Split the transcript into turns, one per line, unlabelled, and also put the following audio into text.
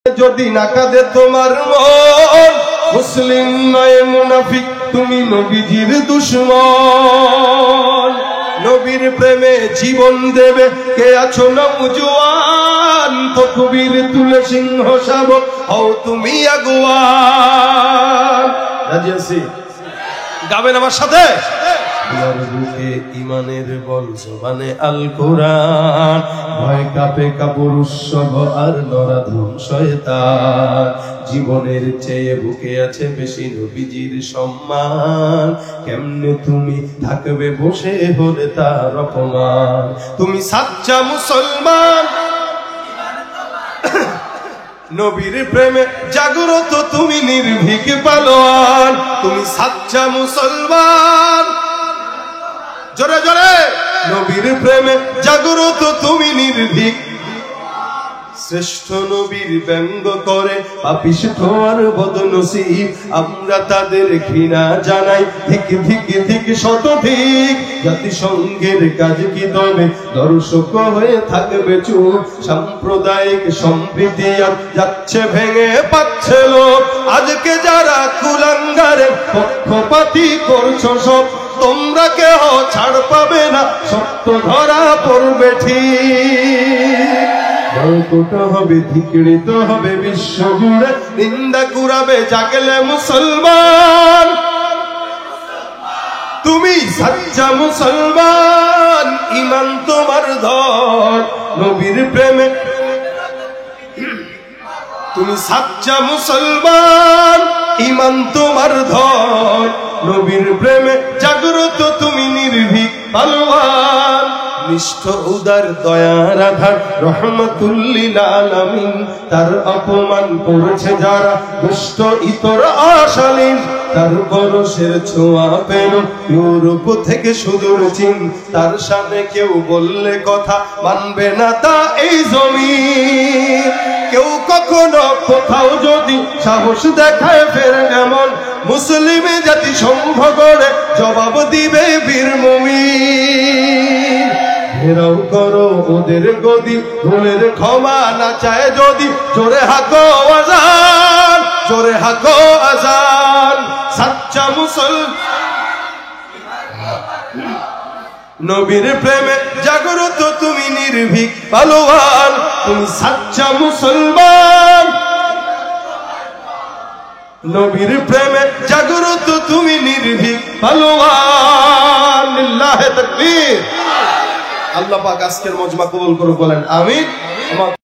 যদি না কাঁদে তোমার মন, মুসলিম নয় মুনাফিক, তুমি নবীজির দুশমন। নবীর প্রেমে জীবন দেবে কে আছো নওজোয়ান, তকবীর তুলে সিংহ শাবক হও তুমি আগুয়ান। রাজি আছি? গাবেন আমার সাথে? বুকে ইমানের বল, জবানে আল কোরআন, ভয় কাঁপে কাপুরুষভ আর নরাধম শয়তান। জীবনের চেয়ে বুকে আছে বেশি নবীজির সম্মান, কেমনে তুমি থাকবে বসে হলে তার অপমান। তুমি সাচ্চা মুসলমান, নবীর প্রেমে জাগ্রত তুমি নির্ভীক পালোয়ান। তুমি সাচ্চা মুসলমান, জোরে জোরে, নবীর প্রেমে জাগ্রত তুমি নির্ভীক। শ্রেষ্ঠ নবীর ব্যঙ্গ করে পাপিষ্ঠ আর বদনসিব, আমরা তাদের ঘৃণা জানাই ধিক ধিক ধিক শতধিক। জাতিসংঘের কাজ কি তবে দর্শক হয়ে থাকবে চুপ, সাম্প্রদায়িক সম্প্রীতি আর যাচ্ছে ভেঙে পাচ্ছে লোক। আজকে যারা কুলাঙ্গারে পক্ষপাতী করছো সব, তোমরা কেহ ছাড় পাবে না, সত্য ধরা পড়বে ঠিক। বয়কট হবে, ধিক্কৃত হবে বিশ্ব জুড়ে, নিন্দা কুড়াবে জাগলে মুসলমান। তুমি সাচ্চা মুসলমান, ঈমান তোমার ধর নবীর প্রেমে। তুমি সাচ্চা মুসলমান, ঈমান তোমার ধর নবীর প্রেমে জাগ্রত তুমি নির্ভীক পালোয়ান। নিষ্ঠ উদার দয়ার আধার রহমাতুল লিল আলামিন, তার অপমান করেছে যারা দুষ্ট ইতর আশালীন। তার পরশের ছোঁয়া পেল ইউরোপ থেকে সুদূর চীন, তার সামনে কেউ বললে কথা মানবে না তা এই জমিন। কেউ কখনো কোথাও যদি সাহস দেখায় ফের এমন, মুসলিম জাতি সম্ভ করে জবাব দিবে বীর মুমিন। ঘেরাও করো ওদের গদি, ভুলের ক্ষমা না চায় যদি, জোরে হাকো আজান, জোরে হাকো আজান। সাচ্চা নবীর প্রেমে জাগ্রত তুমি নির্ভীক পালোয়ান। তুমি সাচ্চা মুসলমান, নবীর প্রেমে জাগ্রত তুমি নির্ভীক পালোয়ান। লিল্লাহি তাকবীর। আল্লাহ পাক আজকের মজমা কবুল করুন, বলেন আমিন।